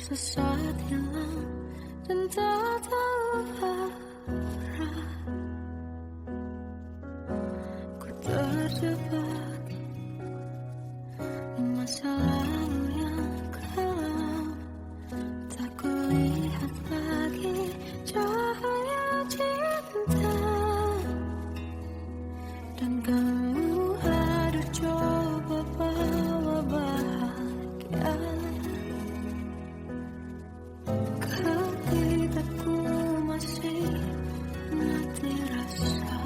sesaat hilang dan tak tahu arah. Ku terjebak di masa lalu yang kelam, tak kulihat lagi cahaya cinta. Dan kamu hadir coba bawa bahagia. Ketika masih mati rasa,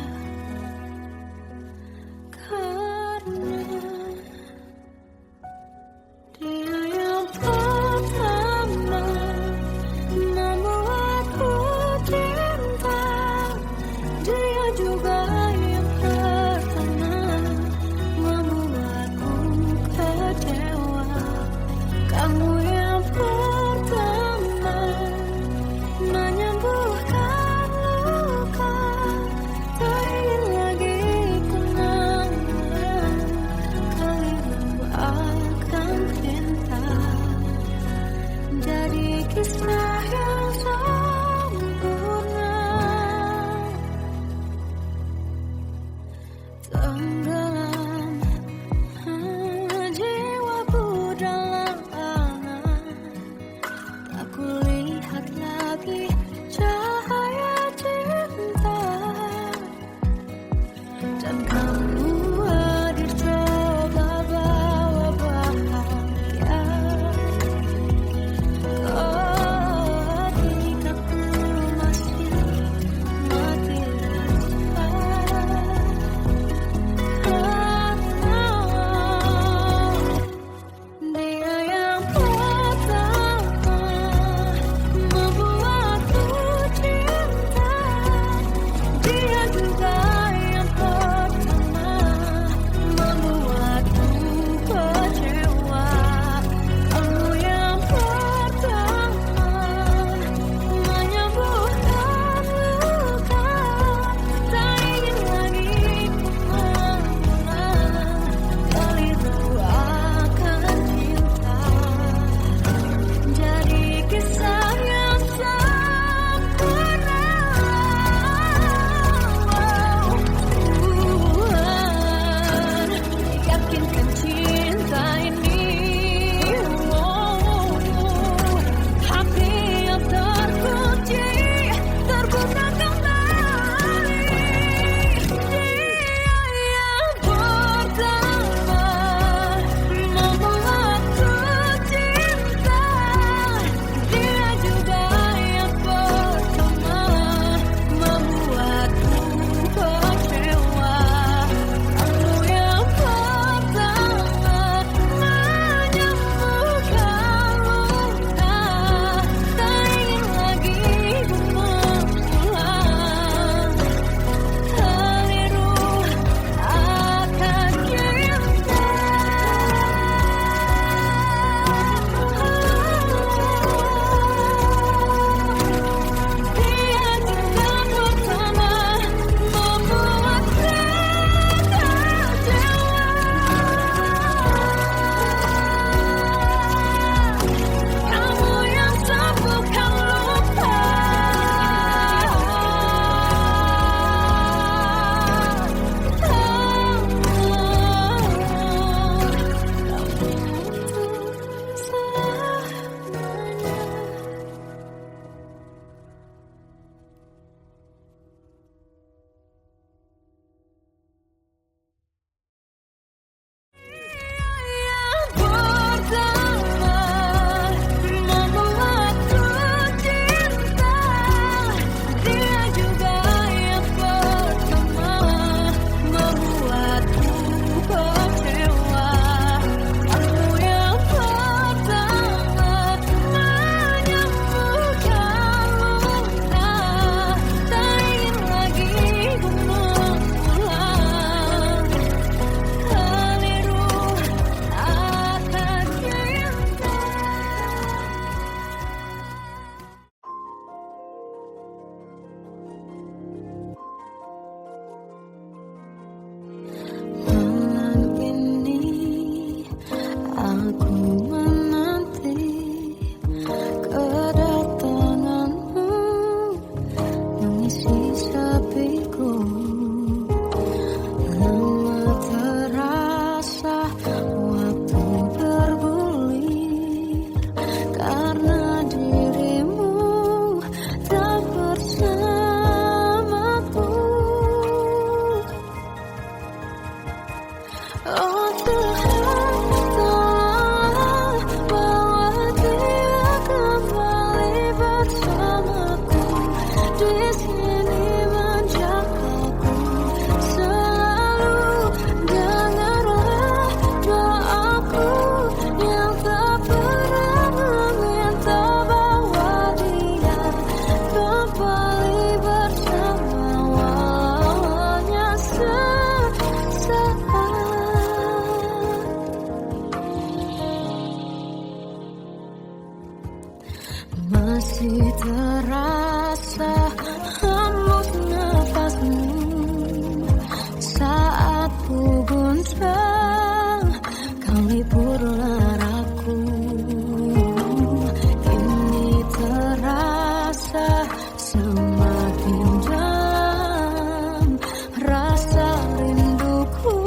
semakin dalam rasa rinduku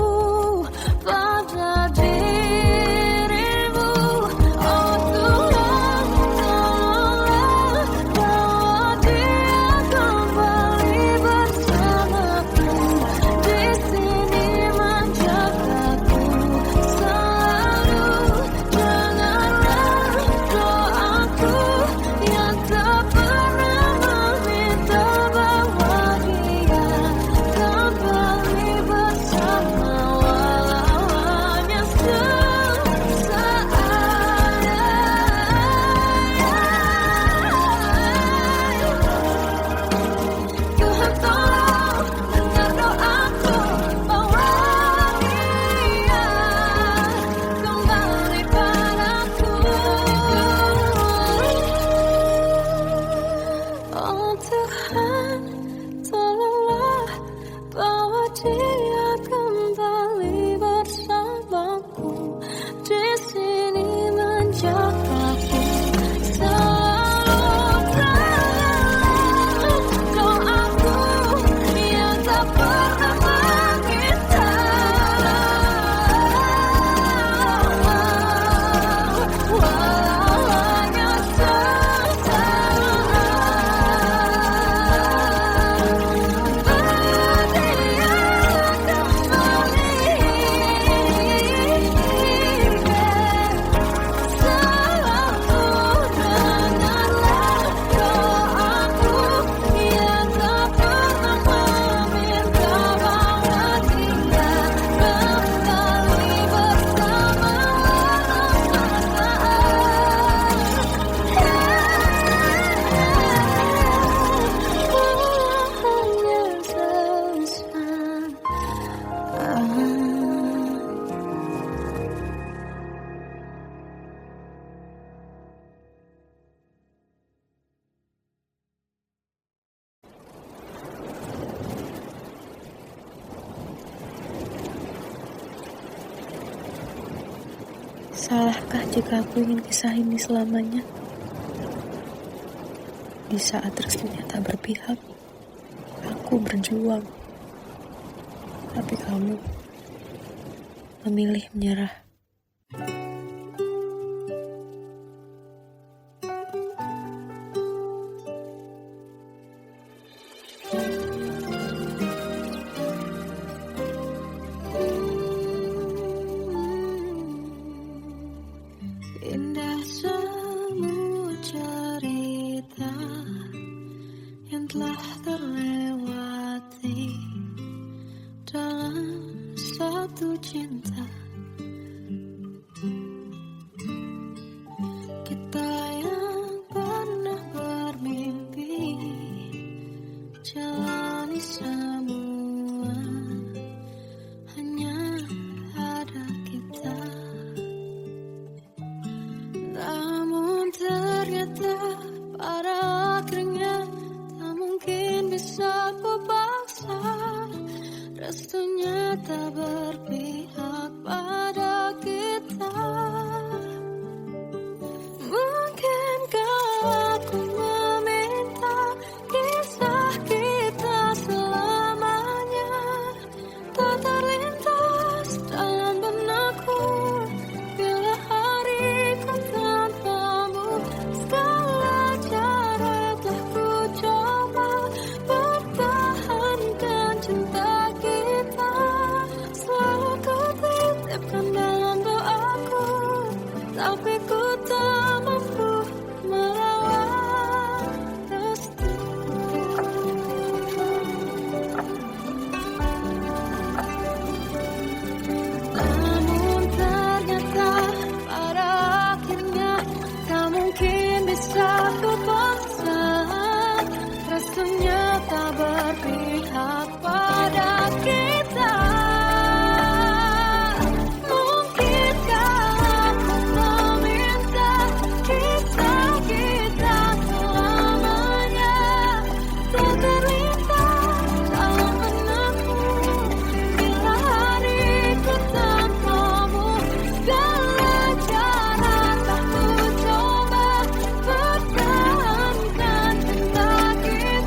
pada dirimu. Oh Tuhan, tolonglah bawa dia kembali bersamaku. Di sini menjagaku selalu. Dengarlah doaku yang tak pernah meminta bahwa dia kembali bersama walau hanya sesaat. Tuhan tolong dengar doaku bahwa dia kembali padaku. Oh Tuhan, tolonglah bawa dia kembali bersamaku. Di sini menjagaku selalu. Doaku yang tak pernah meminta walau hanya Salahkah jika aku ingin kisah ini selamanya? Di saat restunya tak berpihak, aku berjuang. Tapi kamu memilih menyerah. Indah semua cerita yang telah terlewati dalam satu cinta. Kita yang pernah bermimpi jalani semua, hanya ada kita. Namun ternyata pada akhirnya tak mungkin bisa ku paksa. Restunya tak berpihak pada kita. Mungkinkah aku meminta kisah kita selamanya tak terlintas dalam benakku bila hariku tanpamu. Segala cara telah ku coba pertahankan cinta kita. Selalu ku titipkan dalam doaku, tapi ku tak mampu melawan restu. Namun ternyata pada akhirnya tak mungkin bisa ku paksa. Restunya tak berpihak pada kita. Mungkinkah aku meminta kisah kita selamanya tak terlintas dalam benakku bila hariku tanpamu. Segala cara tak ku coba pertahankan cinta kita.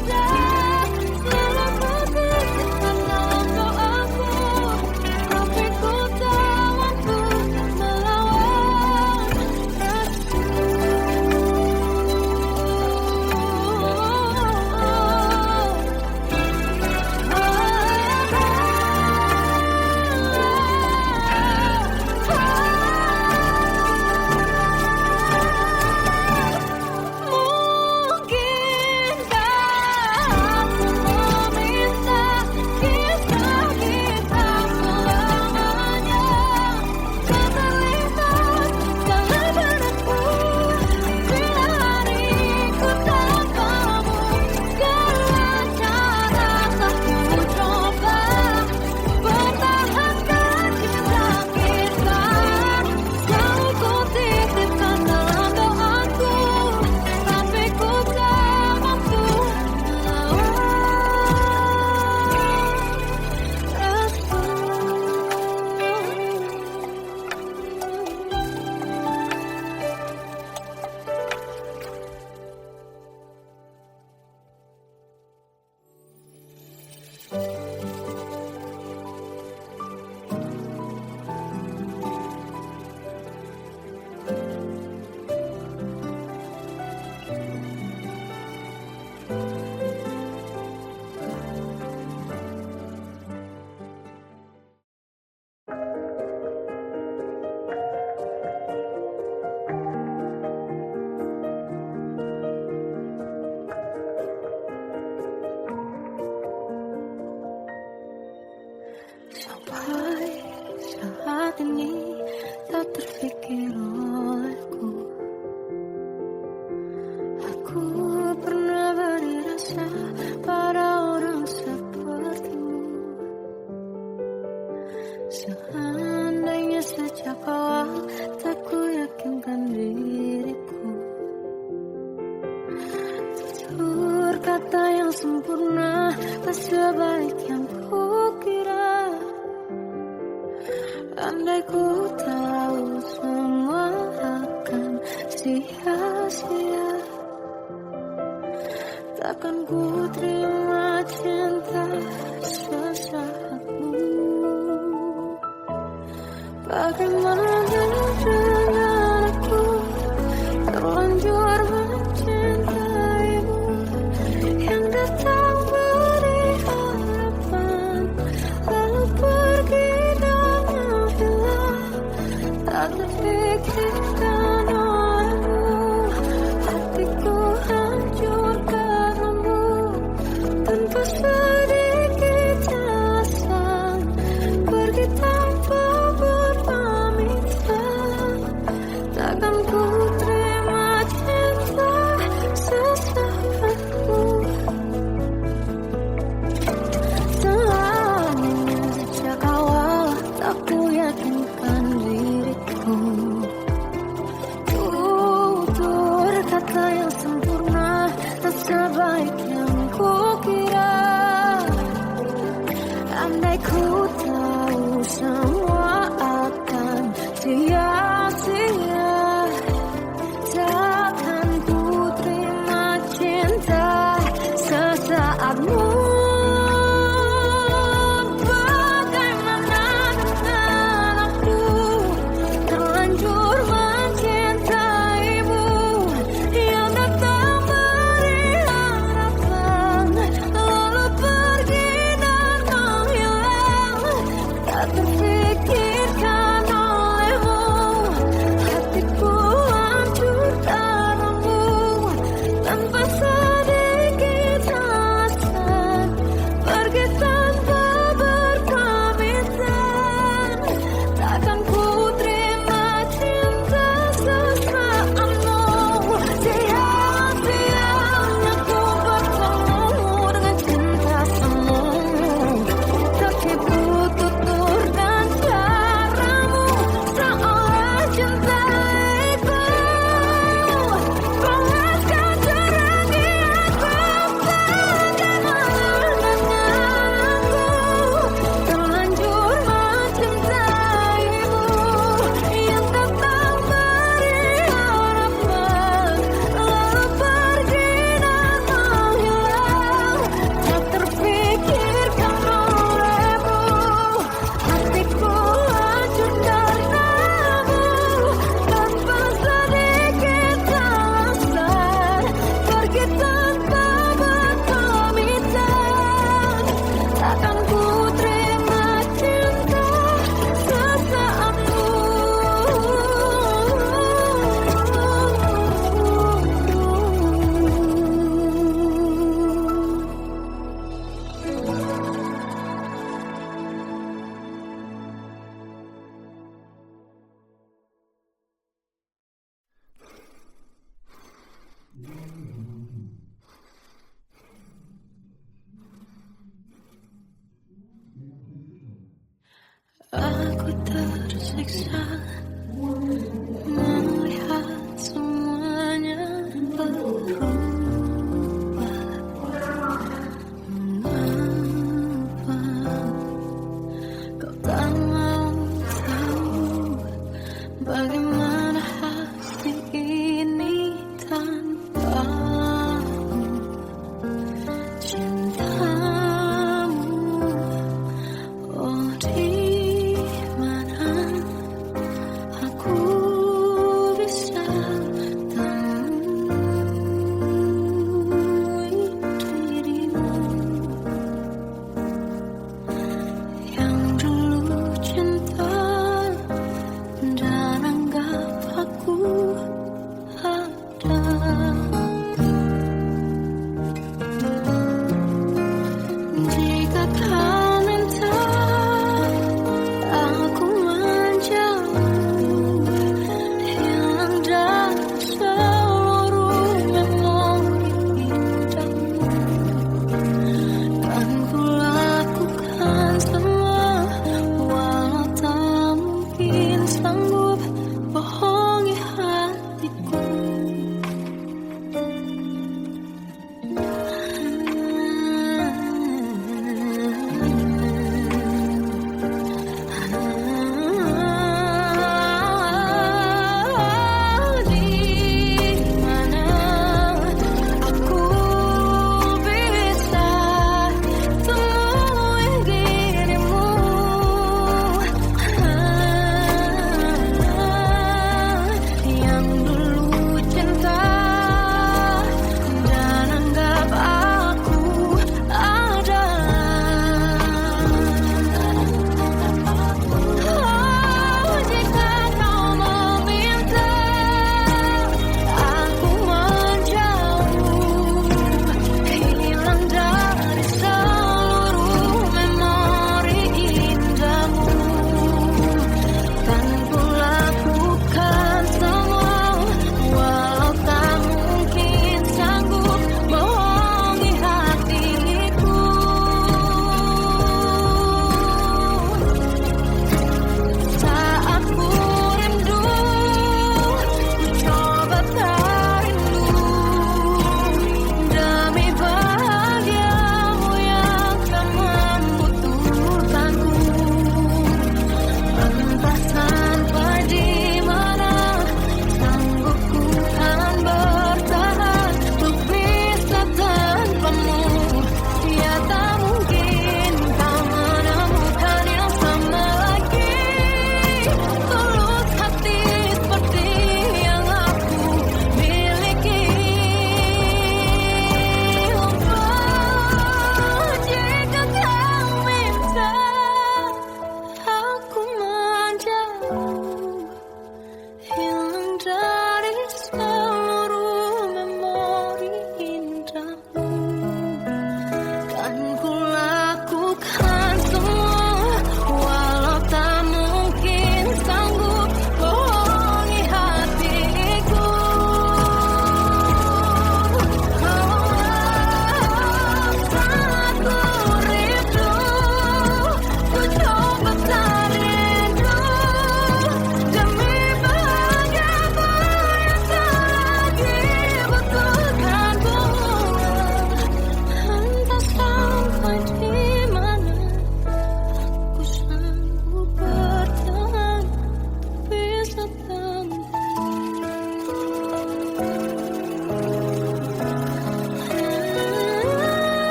Sampai saat ini tak terfikir olehku, aku pernah beri rasa pada orang sepertimu. Seandainya sejak awal tak ku yakinkan diriku, tutur kata yang sempurna tak sebaik yang kukira. Andai ku tahu semua akan sia-sia, takkan ku terima cinta sesaatmu. Bagaimana dengan aku terlanjur mencintaimu, yang datang beri harapan lalu pergi. Tak terfikirkan olehmu, hatiku hancur karenamu. Tanpa sedikit alasan, pergi tanpa berpamitan. Takkan ku terima cinta sesaatku. Seandainya sejak awal tak ku yakinkan diriku, tutur kata yang sempurna tak sebaik yang kukira. Andai ku tahu semua akan sia-sia, takkan ku terima cinta sesaatmu. Terfikirkan olehmu, hatiku hancur karenamu. Tanpa sedikit alasan, pergi tanpa berpamitan. Takkan ku terima cinta sesaatmu. Sia-sianya ku bertemu dengan cinta semu, tertipu tutur dan caramu seolah cintaiku. Balaskan cerangi aku, bagaimana denganku terlanjur mencintaimu, yang datang beri harapan lalu pergi dan menghilang. Tak terfikirkan olehmu, hatiku hancur karenamu. Tanpa sedikit alasan, pergi tanpa berpamitan. Takkan ku terima cinta sesaatmu. Aku tersiksa melihat semuanya berubah. Mengapa kau tak mau tahu bagaimana hati ini tanpamu? Cintamu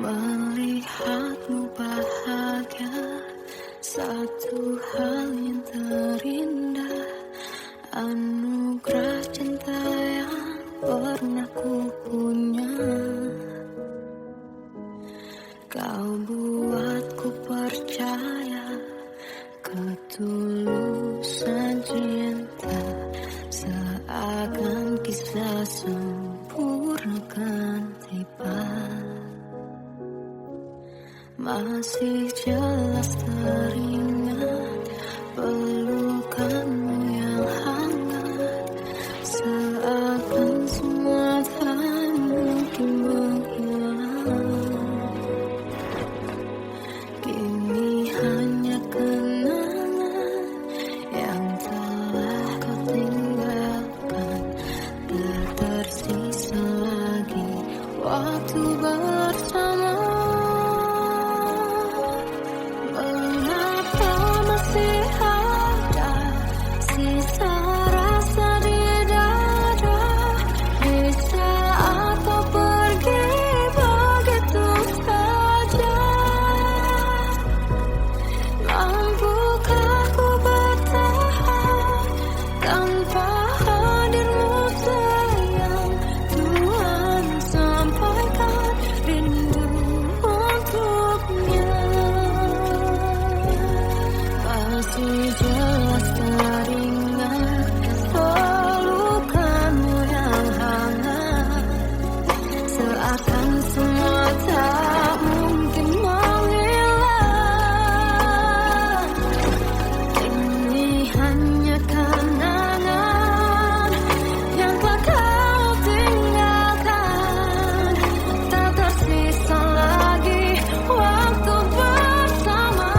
Melihatmu bahagia, satu hal yang terindah, anugerah cinta yang pernah ku punya. Kau buatku percaya ketulusan cinta, seakan kisah sempurna kan tiba. Masih jelas teringat pelukanmu yang hangat, seakan semua tak mungkin menghilang. Kini hanya kenangan yang telah kau tinggalkan, tak tersisa lagi waktu bersama. Masih jelas teringat pelukanmu yang hangat, seakan semua tak mungkin menghilang. Ini hanya kenangan yang telah kau tinggalkan, tak tersisa lagi waktu bersama.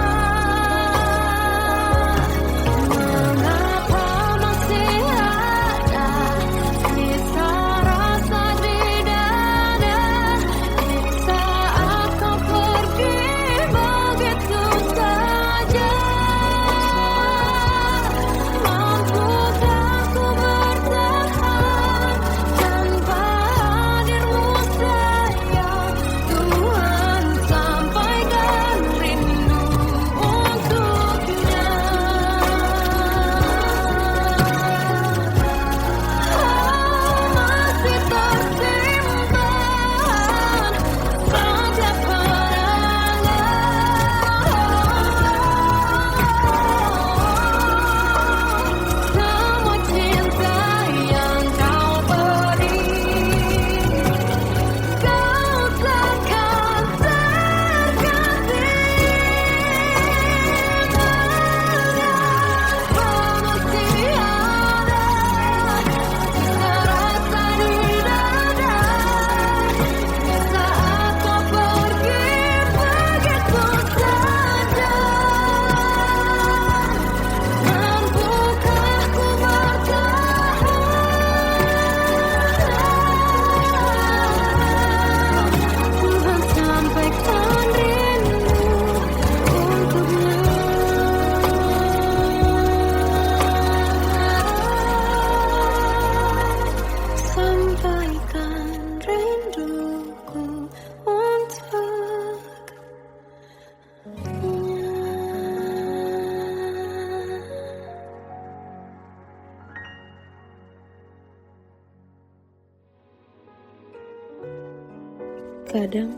Kadang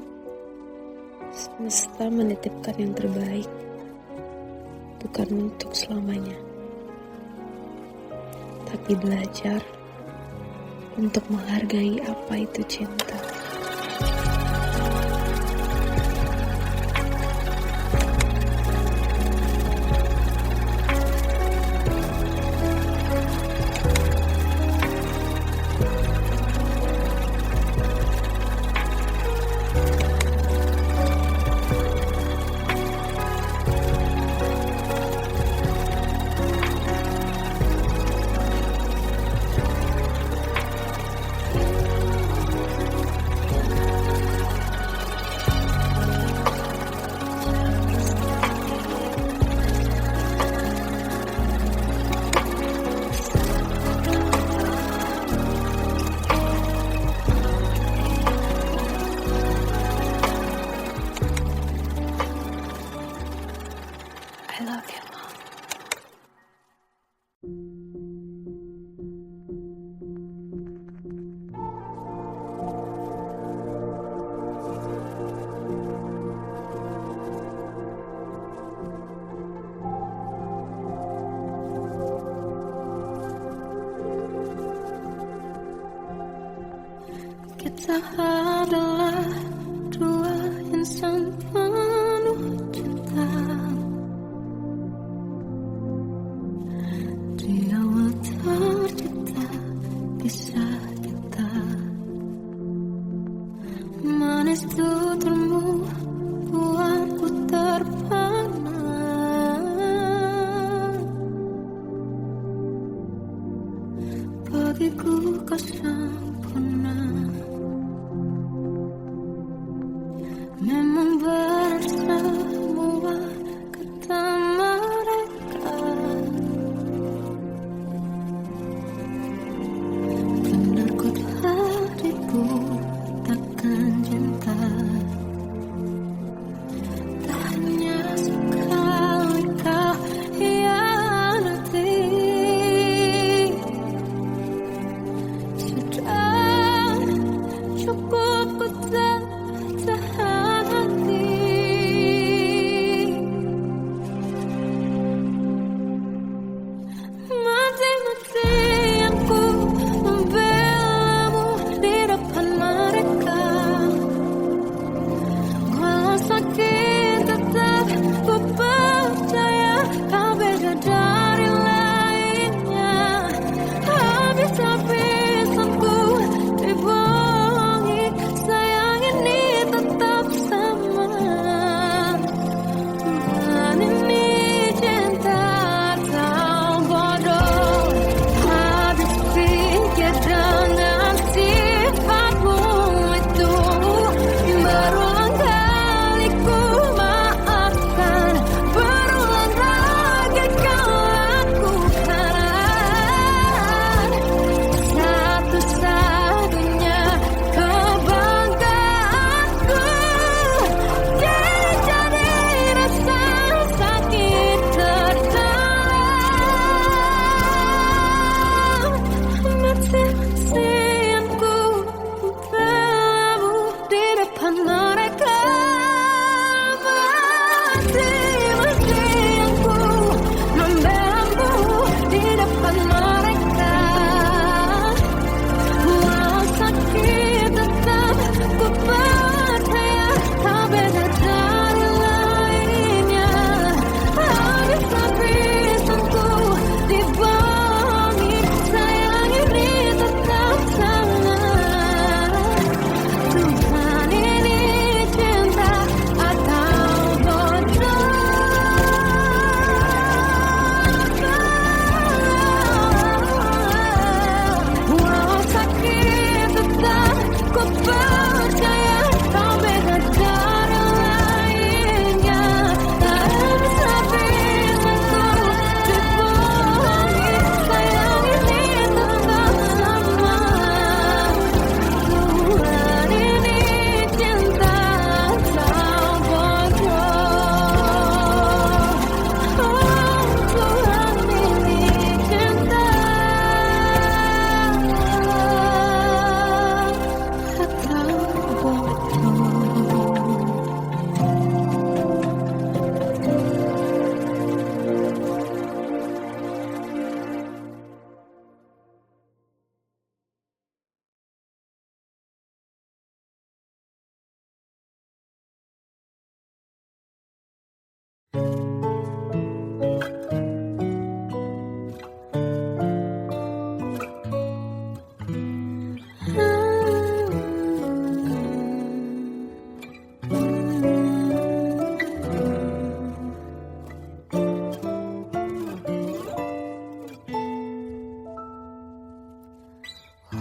semesta menitipkan yang terbaik, bukan untuk selamanya, tapi belajar untuk menghargai apa itu cinta.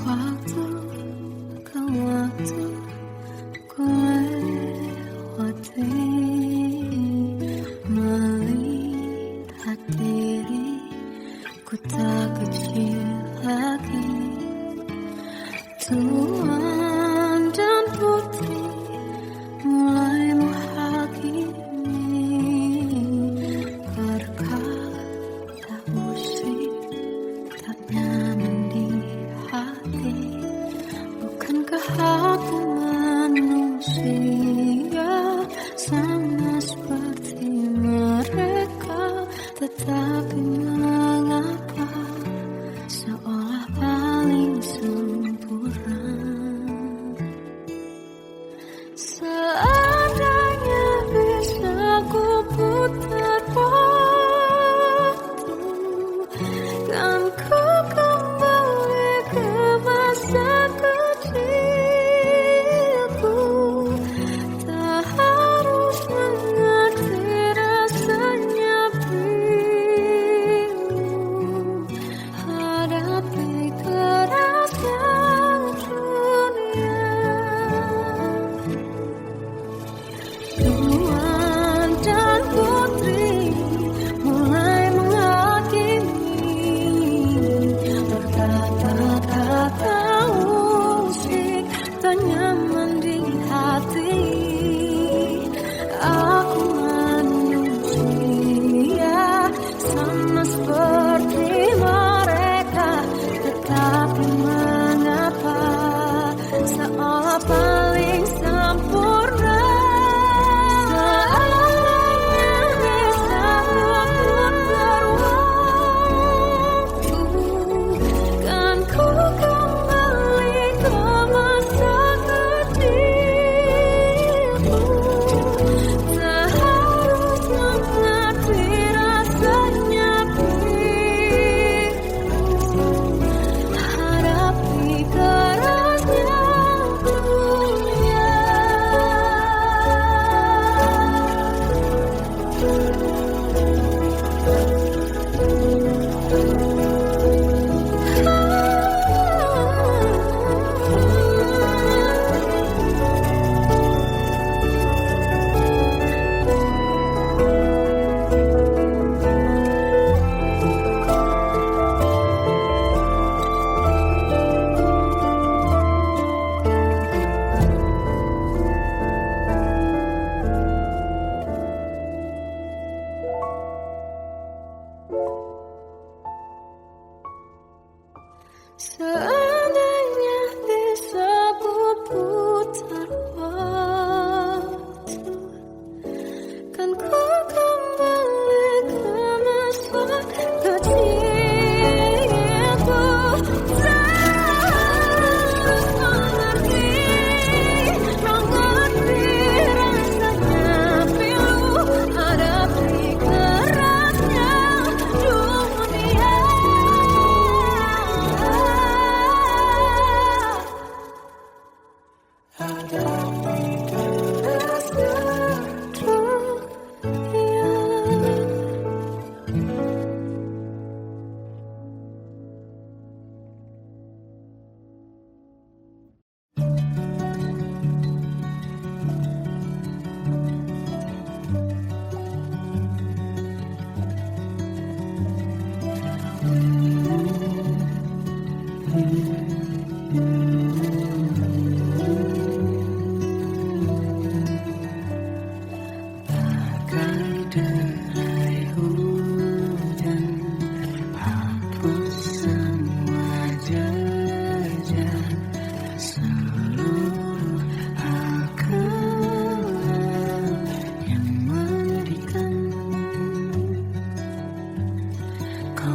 Waktu ke waktu ku lewati, melihat diri ku tak kecil lagi. Tuan dan putri mulai menghakimi berkata musik tak nyaman di hati. Bukankah hati manusia sama seperti mereka? Tetapi mengapa seolah paling sempurna? Seandainya bisa ku putar waktu, kan ku kembali ke masa kecilku. Tak harus mengerti rasanya bingung hadapi kerasnya dunia. Tuan dan putri mulai menghakimi berkata-kata musik tak nyaman di hati. Aku manusia sama seperti mereka, tetapi mengapa seolah paling sempurna? Seandainya bisa ku putar waktu, kan ku kembali ke masa kecilku. Terus mengerti rasanya pilu hadapi kerasnya dunia.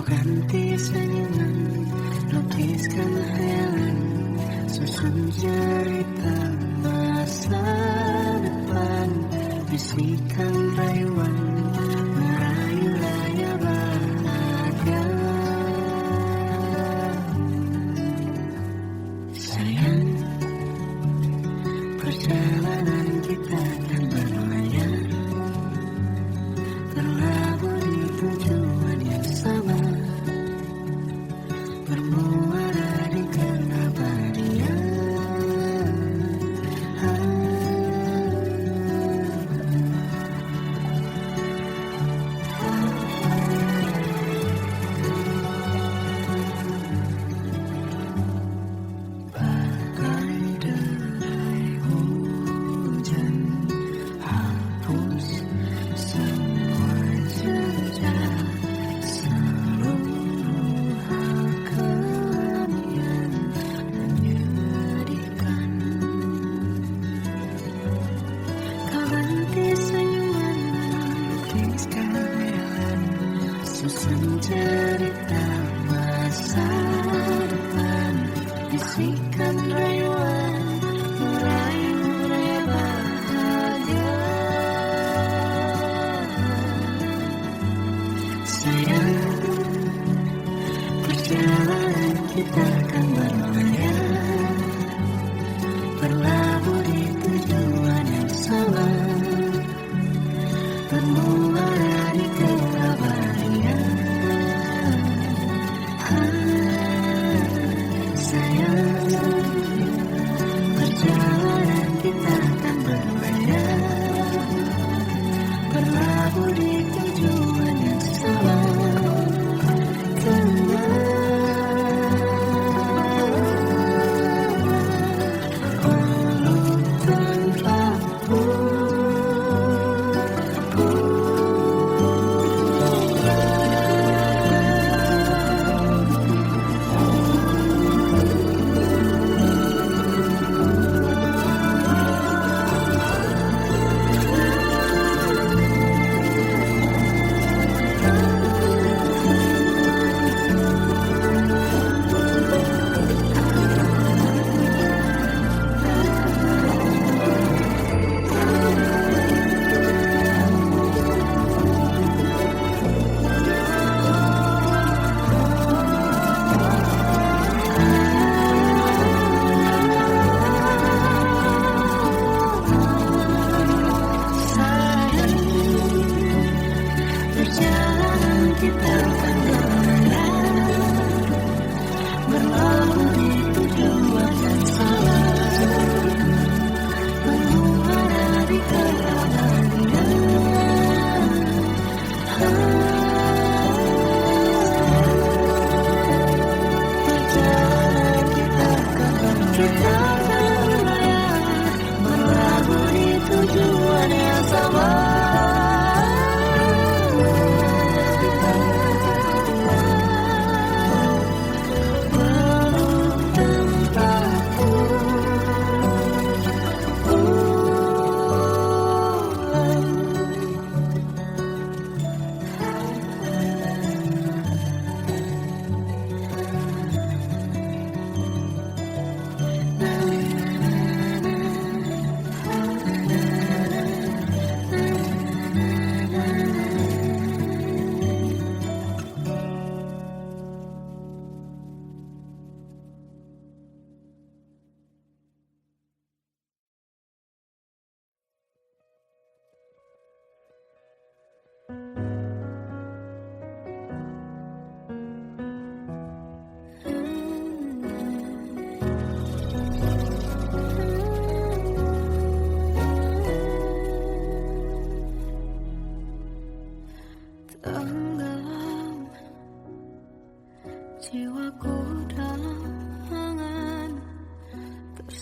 Ganti senyuman, lukiskan hayalan, susun cerita masa depan, bisikan rayuan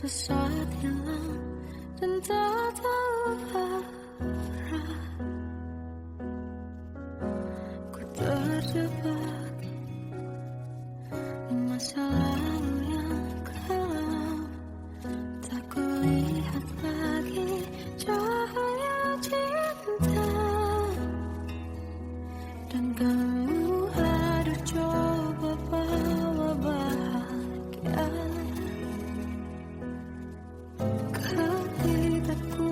Sesaat hilang dan tak tahu arah. Ku terjebak di masa lalu yang kelam. Tak kulihat lagi cahaya cinta. Dan kamu hadir coba bawa bahagia. Kau tidak ku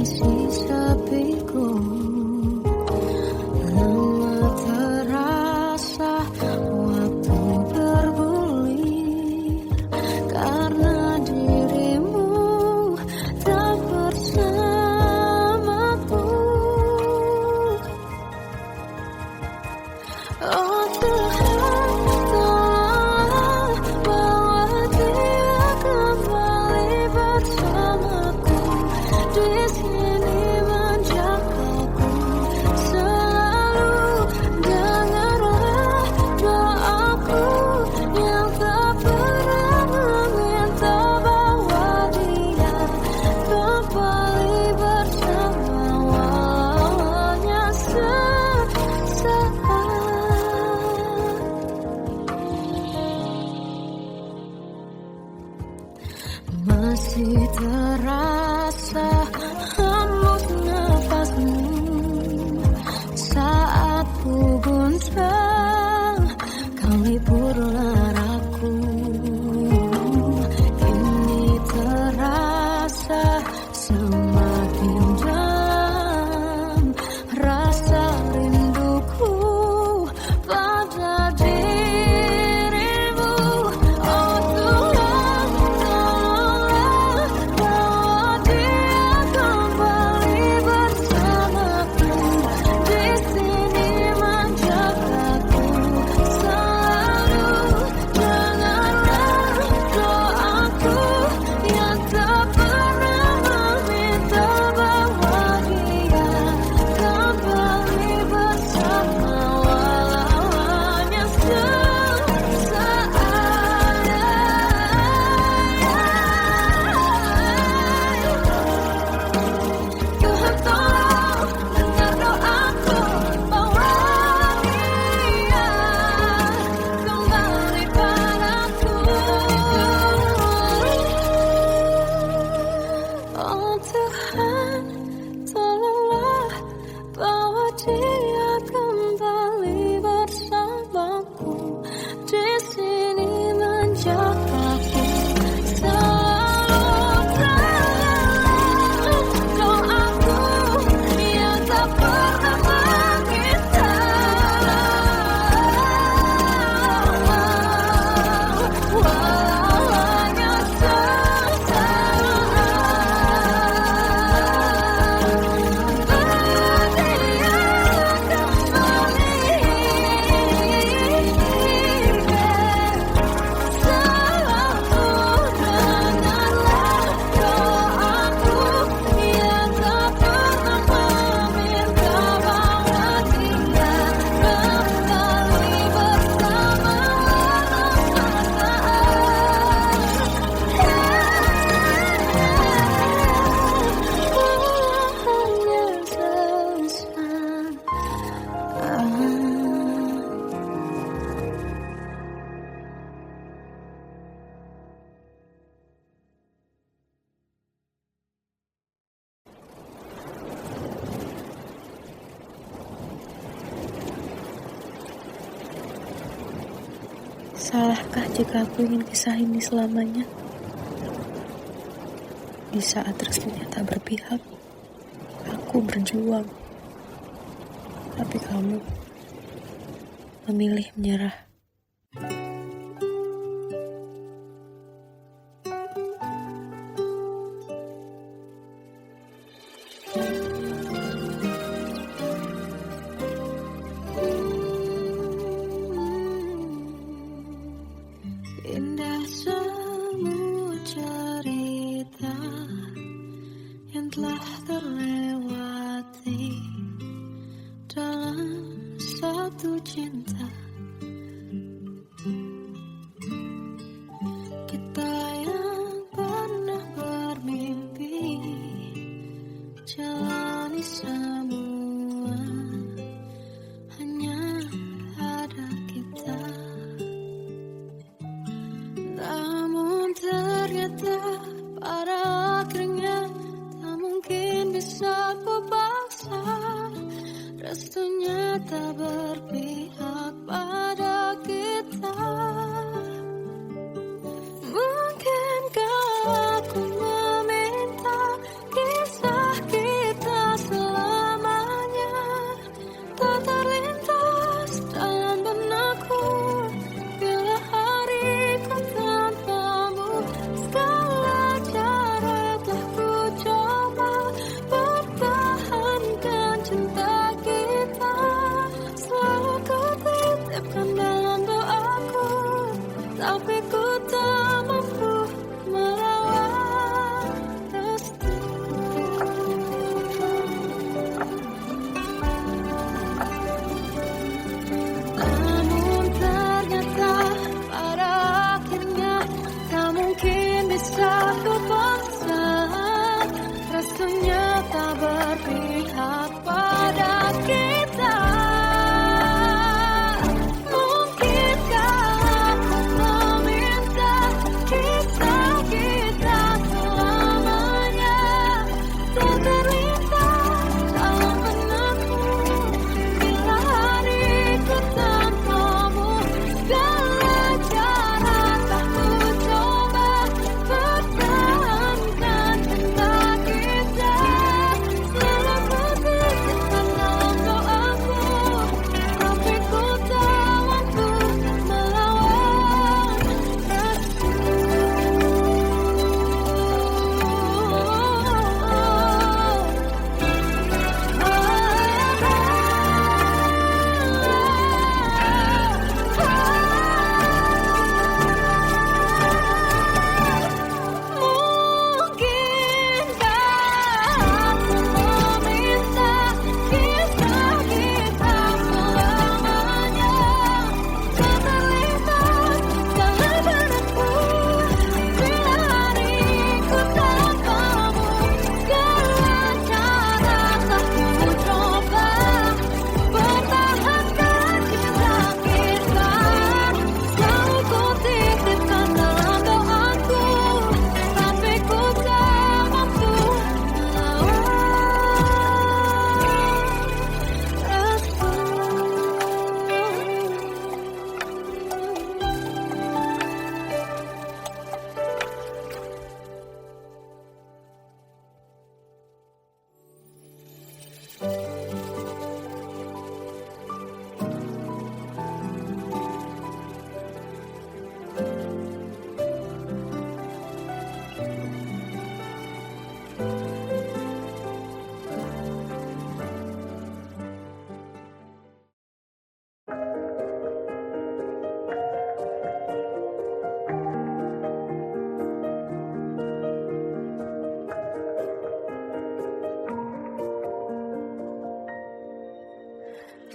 masih sepiku. Lama terasa waktu bergulir karena dirimu tak bersamaku. Oh Tuhan, tolong bawa dia kembali bersamaku. Di sini menjagaku selalu. Dengarlah doaku yang tak pernah meminta, bawa dia kembali bersama walaunya sesaat. Masih terasa hembus nafasmu saat ku guncang, kau liburlah aku. Ini terasa semakin dalam rasa rinduku pada dirimu. Oh Tuhan, tolonglah bawa dia kembali bersamaku. Di sini menjagaku selalu. Dengarlah doaku yang tak pernah meminta, bawa dia kembali bersama walaunya sesaat. Tuhan tolong dengar doaku, bawa dia kembali padaku. Oh Tuhan, tolonglah bawa dia kembali bersamaku. Di sini menjagaku selalu. Doaku yang tak pernah meminta, walaunya sesaat. Salahkah jika aku ingin kisah ini selamanya? Di saat restunya tak berpihak, aku berjuang. Tapi kamu memilih menyerah. Indah semua cerita yang telah terlewati dalam satu cinta. Kita yang pernah bermimpi jalani semua, hanya ada kita. Namun ternyata pada akhirnya tak mungkin bisa ku paksa. Restunya tak berpihak pada kita. Mungkinkah aku meminta kisah kita ternyata berpihak pada kita. Mungkinkah aku meminta kisah kita selamanya tak terlintas dalam benakku bila hariku tanpamu. Segala cara tak ku coba pertahankan cinta kita. Selalu kutikkan dalam doaku, tapi ku tak mampu melawan Mungkinkah aku meminta kisah kita selamanya tak terlintas dalam benakku bila hariku tanpamu. Segala cara tak ku coba pertahankan cinta kita. Selalu ku titipkan dalam doaku, tapi ku tak mampu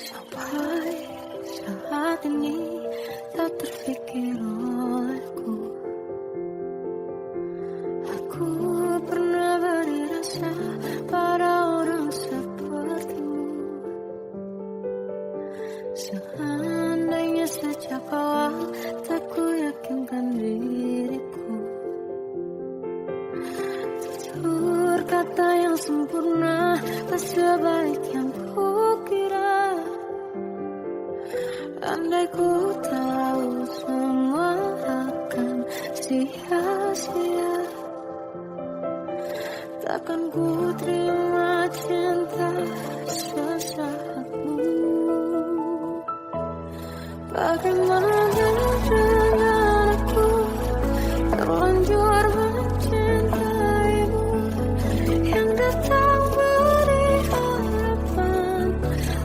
sampai saat ini tak terfikir olehku. Aku pernah beri rasa pada orang sepertimu. Seandainya sejak awal tak ku yakinkan diriku, tutur kata yang sempurna tak sebaik yang kukira. Andai ku tahu semua akan sia-sia, takkan ku terima cinta sesaatmu. Bagaimana dengan aku terlanjur mencintaimu, yang datang beri harapan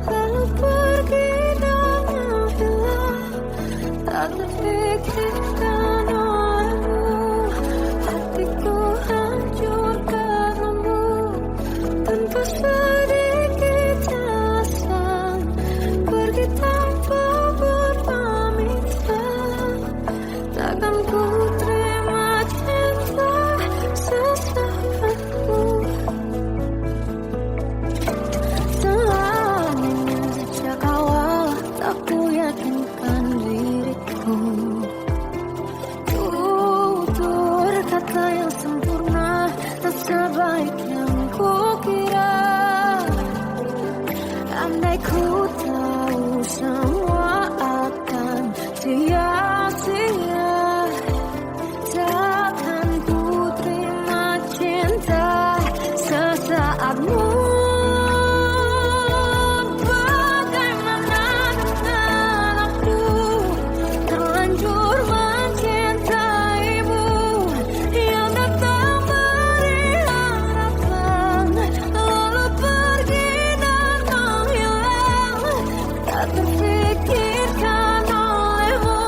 lalu pergi dan menghilang. Tak terfikirkan olehmu, hatiku hancur karenamu. Tanpa sedikit alasan pergi tanpa berpamitan. Takkan ku terima cinta sesaatmu. Selamanya sejak awal tak ku yakinkan diriku. Tutur kata yang sempurna tak sebaik yang kukira. Andai ku tahu semua akan sia-sia, takkan ku terima cinta sesaatmu. Bagaimana dengan aku terlanjur mencintaimu, yang datang beri harapan lalu pergi dan menghilang. Tak terfikirkan olehmu,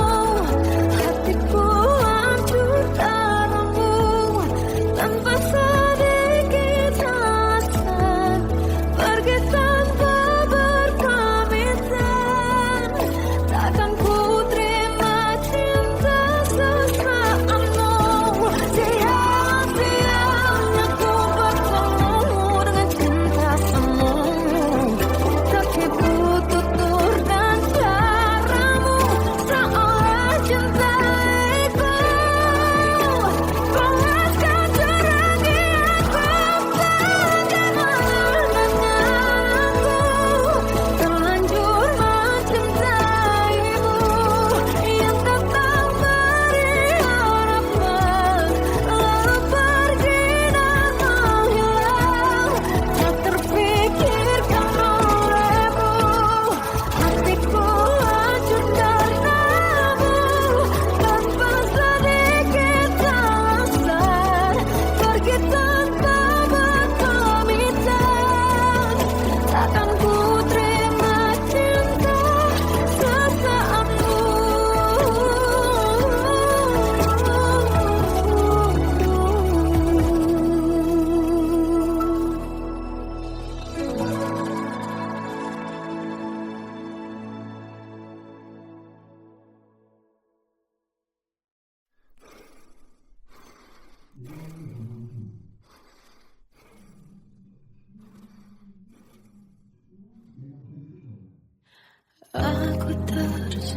hatiku hancur karenamu. Tanpa sedikit alasan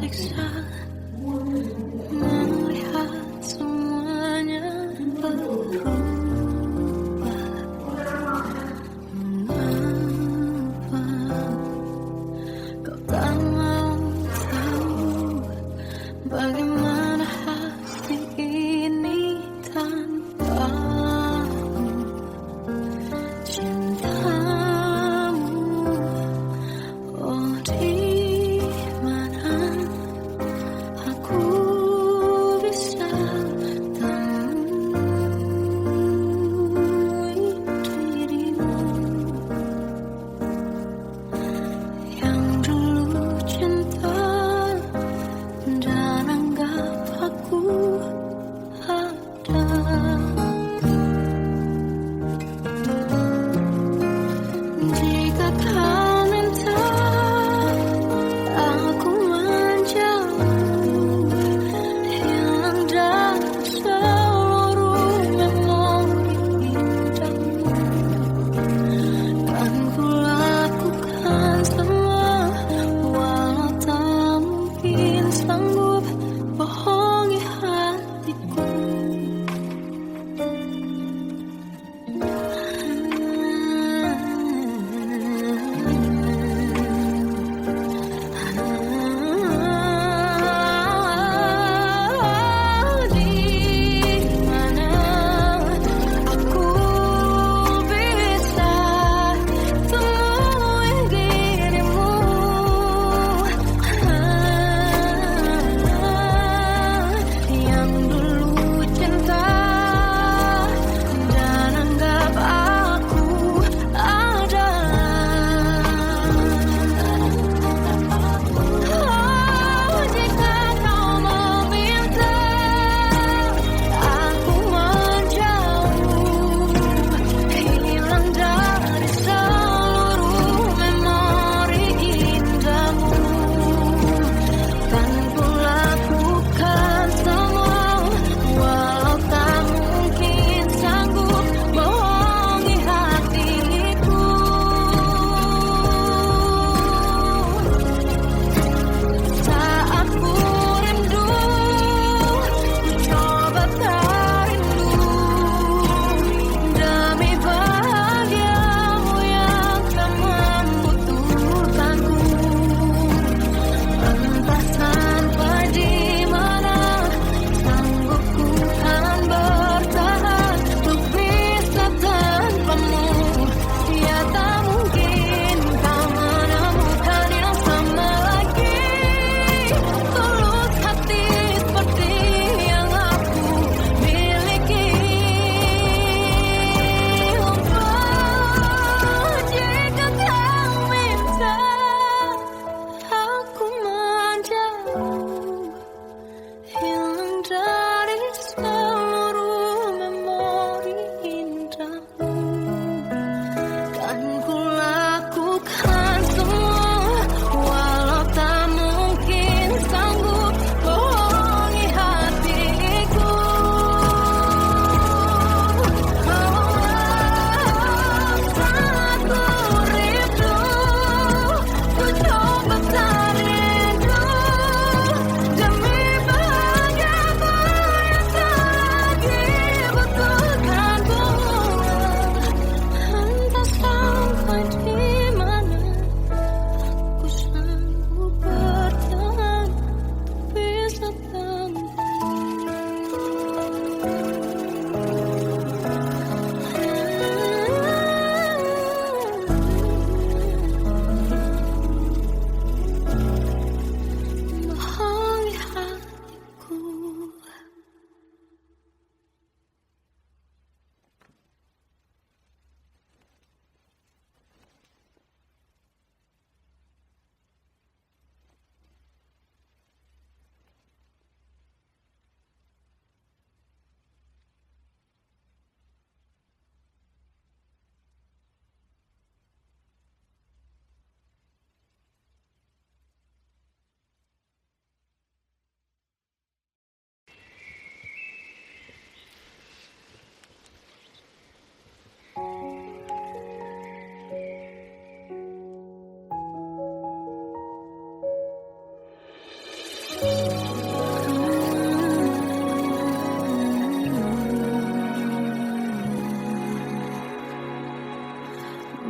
tersiksa melihat semuanya berubah. Mengapa kau tak mau tahu bagaimana hati ini tanpamu? Cintamu, oh di mana aku bisa temui dirimu yang dulu cinta dan anggap aku ada. Jika kau minta aku menjauh, hilang dari seluruh memori indahmu, kan ku lakukan semua, walau tak mungkin sanggup bohongi hatiku.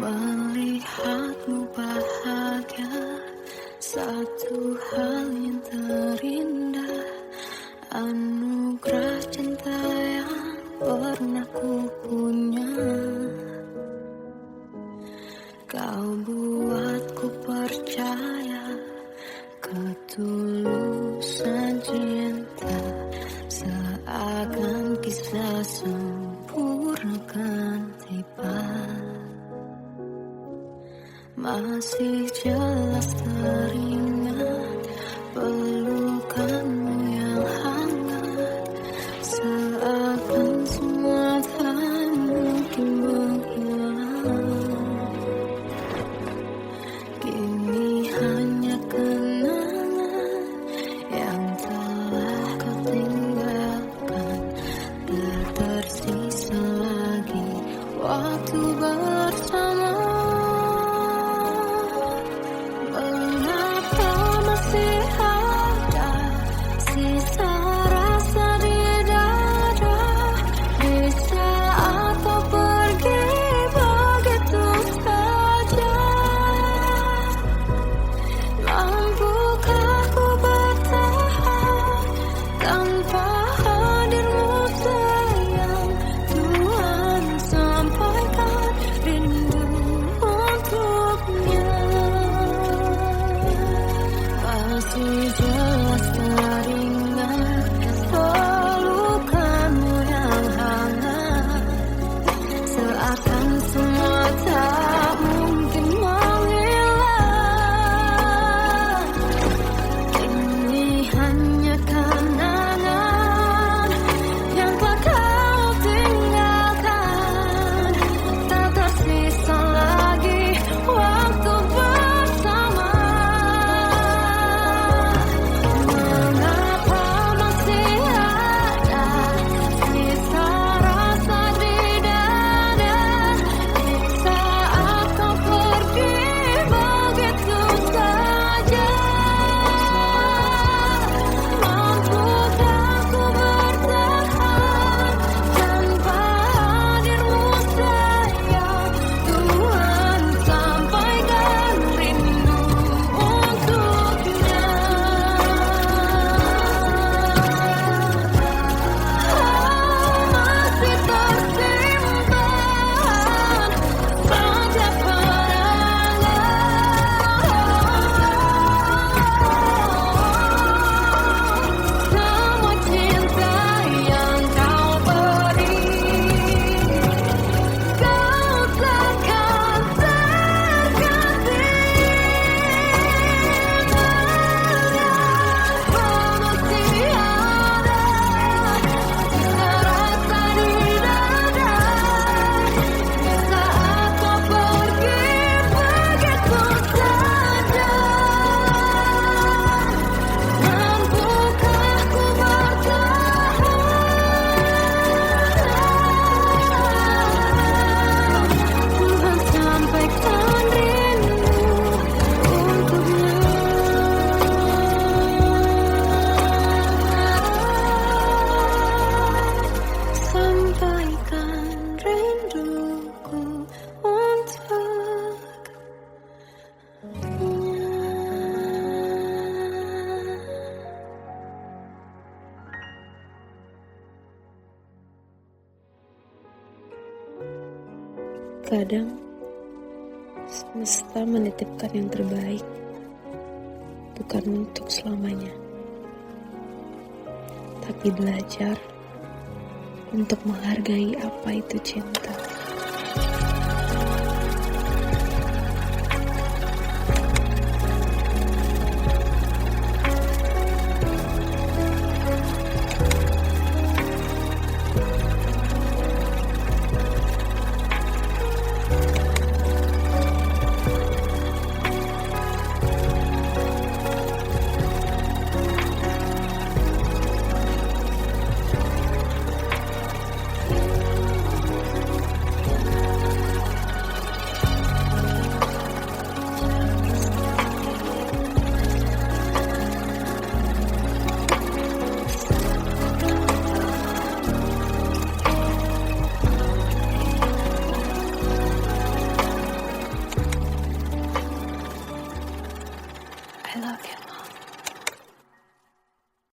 Melihatmu bahagia, satu hal yang terindah, anugerah cinta yang pernah ku punya. Kau buatku percaya ketulusan cinta, seakan kisah sempurna kan tiba. Masih jelas teringat pelukanmu yang hangat, seakan semua tak mungkin menghilang. Kini hanya kenangan yang telah kau tinggalkan, tak tersisa lagi waktu bersama. Masih jelas teringat pelukanmu yang hangat, seakan semua tak mungkin menghilang. Ini hanya kenangan yang telah kau tinggalkan, tak tersisa lagi waktu bersama. Kadang semesta menitipkan yang terbaik, bukan untuk selamanya, tapi belajar untuk menghargai apa itu cinta.